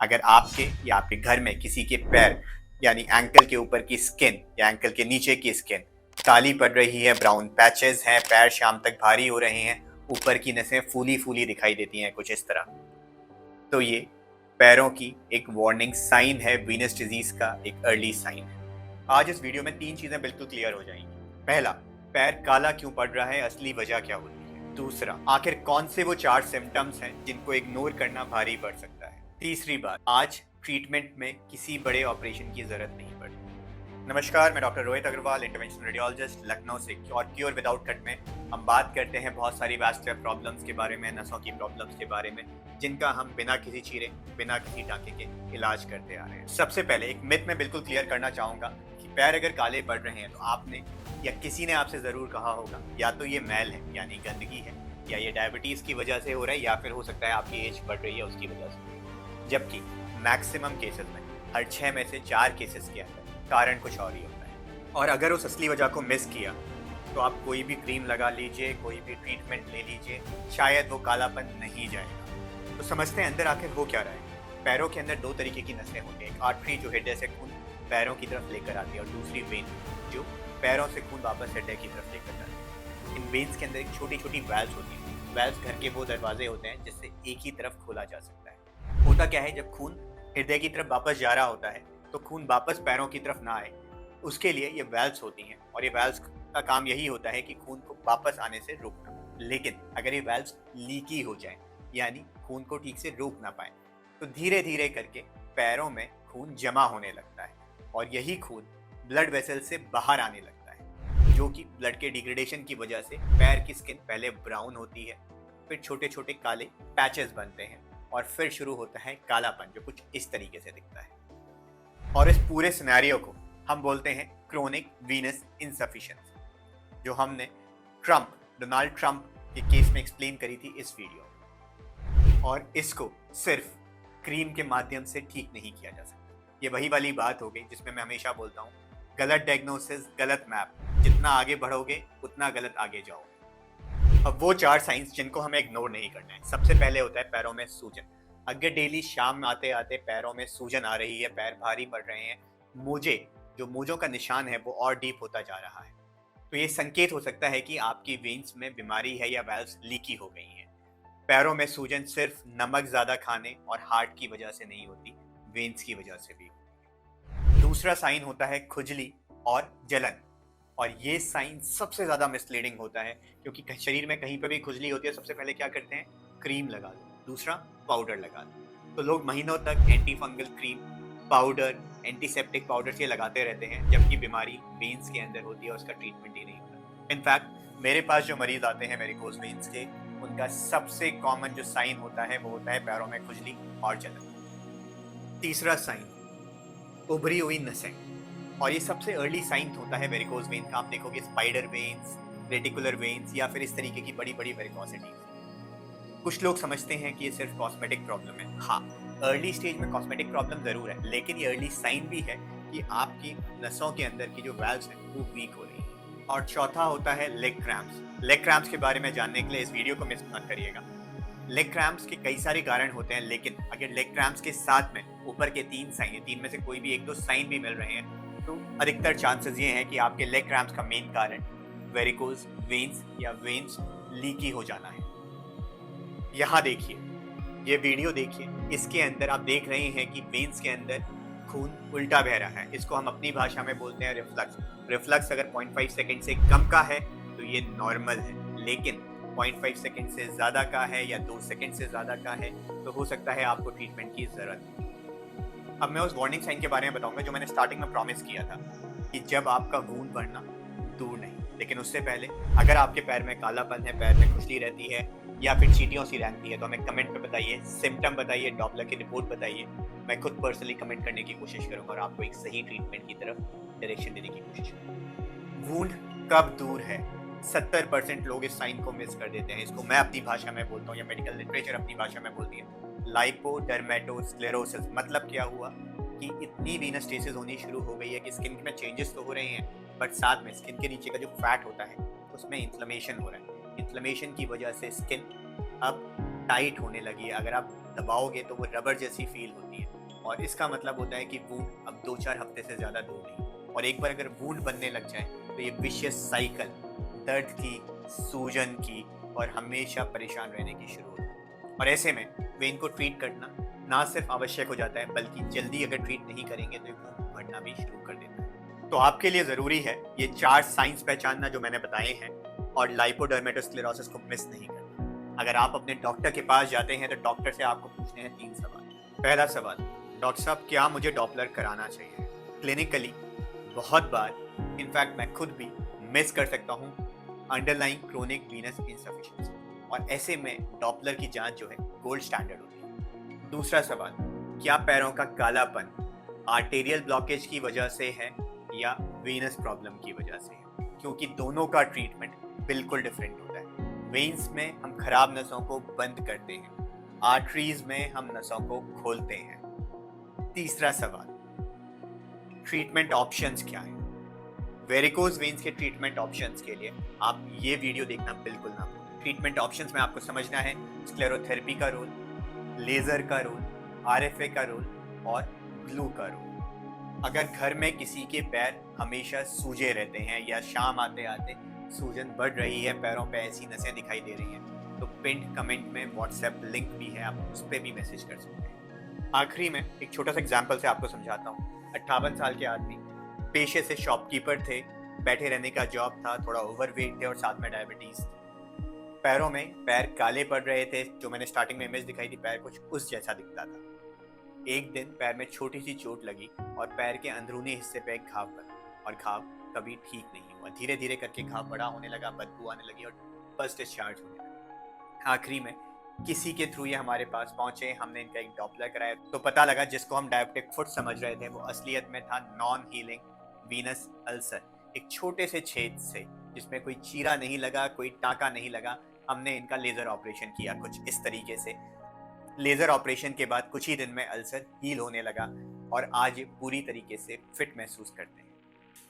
अगर आपके या आपके घर में किसी के पैर यानी एंकल के ऊपर की स्किन या एंकल के नीचे की स्किन काली पड़ रही है, ब्राउन पैचेस हैं, पैर शाम तक भारी हो रहे हैं, ऊपर की नसें फूली फूली दिखाई देती हैं कुछ इस तरह, तो ये पैरों की एक वार्निंग साइन है, वीनस डिजीज का एक अर्ली साइन है। आज इस वीडियो में 3 चीजें बिल्कुल क्लियर हो जाएंगी। पहला, पैर काला क्यों पड़ रहा है, असली वजह क्या होती है। दूसरा, आखिर कौन से वो 4 सिम्टम्स हैं जिनको इग्नोर करना भारी पड़ सकता है। तीसरी बात, आज ट्रीटमेंट में किसी बड़े ऑपरेशन की जरूरत नहीं पड़ती। नमस्कार, मैं doctor Rohit Agrawal, interventional radiologist, Lucknow से। क्योर विदाउट कट में हम बात करते हैं बहुत सारी वैस्कुलर प्रॉब्लम्स के बारे में, नसों की प्रॉब्लम्स के बारे में, जिनका हम बिना किसी चीरे, बिना किसी टाँके के इलाज करते आ रहे हैं। सबसे पहले एक मिथ मैं बिल्कुल क्लियर करना चाहूँगा कि पैर अगर काले पड़ रहे हैं तो आपने या किसी ने आपसे ज़रूर कहा होगा या तो ये मैल है यानी गंदगी है, या ये डायबिटीज़ की वजह से हो रहा है, या फिर हो सकता है आपकी एज बढ़ रही है उसकी वजह से। जबकि मैक्सिमम केसेस में, हर 6 में से 4 केसेस के अंदर कारण कुछ और ही होता है। और अगर उस असली वजह को मिस किया तो आप कोई भी क्रीम लगा लीजिए, कोई भी ट्रीटमेंट ले लीजिए, शायद वो कालापन नहीं जाएगा। तो समझते हैं अंदर आखिर हो क्या रहा है। पैरों के अंदर 2 तरीके की नसें होती हैं। एक आर्टरी जो हृदय से खून पैरों की तरफ लेकर आती है, और दूसरी वेन जो पैरों से खून वापस हृदय की तरफ लेकर जाती है। इन वेन्स के अंदर एक छोटी छोटी वैल्व्स होती हैं। वैल्व्स घर के वो दरवाजे होते हैं जिससे एक ही तरफ खोला जा सकता है। होता क्या है, जब खून हृदय की तरफ वापस जा रहा होता है तो खून वापस पैरों की तरफ ना आए, उसके लिए ये वैल्व्स होती हैं, और ये वैल्व्स का काम यही होता है कि खून को वापस आने से रोकना। लेकिन अगर ये वैल्व्स लीकी हो जाएं, यानी खून को ठीक से रोक ना पाए, तो धीरे धीरे करके पैरों में खून जमा होने लगता है, और यही खून ब्लड वेसल से बाहर आने लगता है, जो कि ब्लड के डिग्रेडेशन की वजह से पैर की स्किन पहले ब्राउन होती है, फिर छोटे छोटे काले पैचेस बनते हैं, और फिर शुरू होता है कालापन, जो कुछ इस तरीके से दिखता है। और इस पूरे सिनेरियो को हम बोलते हैं क्रोनिक वीनस इनसफिशिएंसी, जो हमने डोनाल्ड ट्रंप के केस में एक्सप्लेन करी थी इस वीडियो में। और इसको सिर्फ क्रीम के माध्यम से ठीक नहीं किया जा सकता। ये वही वाली बात हो गई जिसमें मैं हमेशा बोलता हूँ, गलत डायग्नोसिस, गलत मैप, जितना आगे बढ़ोगे उतना गलत आगे जाओगे। अब वो 4 साइंस जिनको हमें इग्नोर नहीं करना है। सबसे पहले होता है पैरों में सूजन। अगर डेली शाम आते आते पैरों में सूजन आ रही है, पैर भारी पड़ रहे हैं, मोजों का निशान है वो और डीप होता जा रहा है, तो ये संकेत हो सकता है कि आपकी वेन्स में बीमारी है या वैल्व्स लीकी हो गई हैं। पैरों में सूजन सिर्फ नमक ज़्यादा खाने और हार्ट की वजह से नहीं होती, वेन्स की वजह से भी। दूसरा साइन होता है खुजली और जलन, और ये साइन सबसे ज़्यादा मिसलीडिंग होता है, क्योंकि शरीर में कहीं पर भी खुजली होती है, सबसे पहले क्या करते हैं, क्रीम लगा दो, दूसरा पाउडर लगा दो। तो लोग महीनों तक anti fungal cream, powder, antiseptic powder ये लगाते रहते हैं, जबकि बीमारी वेन्स के अंदर होती है, उसका ट्रीटमेंट ही नहीं होता। इनफैक्ट मेरे पास जो मरीज आते हैं वेरिकोज वेन्स के, उनका सबसे कॉमन जो साइन होता है वो होता है पैरों में खुजली और जलन। तीसरा साइन, उभरी हुई नसें, और ये सबसे अर्ली साइन होता है वेरिकोज वेन का। आप देखोगे स्पाइडर वेन्स, रेटिकुलर वेन्स, या फिर इस तरीके की बड़ी बड़ी वेरिकोसिटी। कुछ लोग समझते हैं कि ये सिर्फ कॉस्मेटिक प्रॉब्लम है। हाँ, अर्ली स्टेज में कॉस्मेटिक प्रॉब्लम जरूर है, लेकिन ये अर्ली साइन भी है कि आपकी नसों के अंदर की जो वैल्व्स हैं वो वीक हो रही है। और चौथा होता है लेग क्रैम्प्स। लेग क्रैम्प्स के बारे में जानने के लिए इस वीडियो को मिस मत करिएगा। लेग क्रैम्प्स के कई सारे कारण होते हैं, लेकिन अगर लेग क्रैम्प्स के साथ में ऊपर के 3 साइन है, 3 में से कोई भी 1-2 साइन भी मिल रहे हैं, तो अधिकतर चांसेस ये हैं कि आपके लेग क्रैम्प्स का मेन कारण वेरिकोज वेन्स या वेन्स लीकी हो जाना है। यहाँ देखिए, ये वीडियो देखिए, इसके अंदर आप देख रहे हैं कि वेन्स के अंदर खून उल्टा बह रहा है। इसको हम अपनी भाषा में बोलते हैं रिफ्लक्स। रिफ्लक्स अगर 0.5 सेकंड से कम का है तो ये नॉर्मल है, लेकिन 0.5 सेकंड से ज़्यादा का है या 2 सेकंड से ज़्यादा का है तो हो सकता है आपको ट्रीटमेंट की ज़रूरत। अब मैं उस वार्निंग साइन के बारे में बताऊंगा जो मैंने स्टार्टिंग में प्रॉमिस किया था, कि जब आपका खून बढ़ना दूर नहीं, लेकिन उससे पहले अगर आपके पैर में कालापन है, पैर में खुजली रहती है, या फिर चींटियों सी रेंगती है, तो हमें कमेंट पे बताइए, सिम्टम बताइए, डॉपलर की रिपोर्ट बताइए। मैं खुद पर्सनली कमेंट करने की कोशिश करूंगा और आपको एक सही ट्रीटमेंट की तरफ डायरेक्शन देने की कोशिश करूंगा। वुंड कब दूर है, 70% लोग इस साइन को मिस कर देते हैं। इसको मैं अपनी भाषा में बोलता हूँ, या मेडिकल लिटरेचर अपनी भाषा में बोलती है, लाइपोडर्मेटोस्क्लेरोसिस। मतलब क्या हुआ कि इतनी वीनस होनी शुरू हो गई है कि स्किन में चेंजेस तो हो रहे हैं, बट साथ में स्किन के नीचे का जो फैट होता है उसमें इन्फ्लेमेशन हो रहा है। इन्फ्लेमेशन की वजह से स्किन अब टाइट होने लगी है। अगर आप दबाओगे तो वो रबर जैसी फील होती है और इसका मतलब होता है कि वूंड अब 2-4 हफ्ते से ज़्यादा दूर नहीं। और एक बार अगर वूंड बनने लग जाए तो ये विशियस साइकिल दर्द की, सूजन की और हमेशा परेशान रहने की शुरू होती है। और ऐसे में वेन को ट्रीट करना ना सिर्फ आवश्यक हो जाता है बल्कि जल्दी अगर ट्रीट नहीं करेंगे तो ये वूंड बढ़ना भी शुरू कर देता है। तो आपके लिए ज़रूरी है ये 4 साइंस पहचानना जो मैंने बताए हैं और लाइपोडर्मेटोस्क्लेरोसिस को मिस नहीं करना। अगर आप अपने डॉक्टर के पास जाते हैं तो डॉक्टर से आपको पूछने हैं 3 सवाल। पहला सवाल, डॉक्टर साहब क्या मुझे डॉपलर कराना चाहिए? क्लिनिकली बहुत बार, इनफैक्ट मैं खुद भी मिस कर सकता हूँ अंडरलाइंग क्रोनिक वीनस इनसफिशिएंसी और ऐसे में डॉपलर की जांच जो है गोल्ड स्टैंडर्ड होती है। दूसरा सवाल, क्या पैरों का कालापन आर्टेरियल ब्लॉकेज की वजह से है या वीनस प्रॉब्लम की वजह से है? क्योंकि दोनों का ट्रीटमेंट बिल्कुल डिफरेंट होता है। वेन्स में हम खराब नसों को बंद करते हैं, आर्टरीज में हम नसों को खोलते हैं। तीसरा सवाल, ट्रीटमेंट ऑप्शंस क्या हैं? वेरिकोज वेन्स के ट्रीटमेंट ऑप्शंस के लिए आप ये वीडियो देखना बिल्कुल ना भूलें। ट्रीटमेंट ऑप्शंस में आपको समझना है स्क्लेरोथेरेपी का रोल, लेजर का रोल, आरएफए का रोल और ग्लू का रोल। अगर घर में किसी के पैर हमेशा सूजे रहते हैं या शाम आते आते सूजन बढ़ रही है, पैरों पे ऐसी नसें दिखाई दे रही हैं, तो पिंड कमेंट में व्हाट्सएप लिंक भी है, आप उस पर भी मैसेज कर सकते हैं। आखिरी में एक छोटा सा एग्जाम्पल से आपको समझाता हूँ। 58 साल के आदमी, पेशे से शॉपकीपर थे, बैठे रहने का जॉब था, थोड़ा ओवरवेट थे और साथ में डायबिटीज थी। पैरों में पैर काले पड़ रहे थे, जो मैंने स्टार्टिंग में इमेज दिखाई थी, पैर कुछ उस जैसा दिखता था। एक दिन पैर में छोटी सी चोट लगी और पैर के अंदरूनी हिस्से पे एक घाव बना और घाव कभी ठीक नहीं हुआ। धीरे धीरे करके घाव बड़ा होने लगा, बदबू आने लगी और बस डिस्चार्ज होने लगा। आखिरी में किसी के थ्रू ये हमारे पास पहुंचे, हमने इनका एक डॉपलर कराया तो पता लगा जिसको हम डायबिटिक फुट समझ रहे थे वो असलियत में था नॉन हीलिंग वीनस अल्सर, एक छोटे से छेद से जिसमें कोई चीरा नहीं लगा, कोई टाका नहीं लगा। हमने इनका लेजर ऑपरेशन किया कुछ इस तरीके से। लेजर ऑपरेशन के बाद कुछ ही दिन में अल्सर हील होने लगा और आज ये पूरी तरीके से फिट महसूस करते हैं।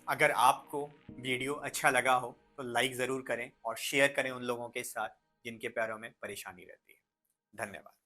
अगर आपको वीडियो अच्छा लगा हो तो लाइक ज़रूर करें और शेयर करें उन लोगों के साथ जिनके पैरों में परेशानी रहती है। धन्यवाद।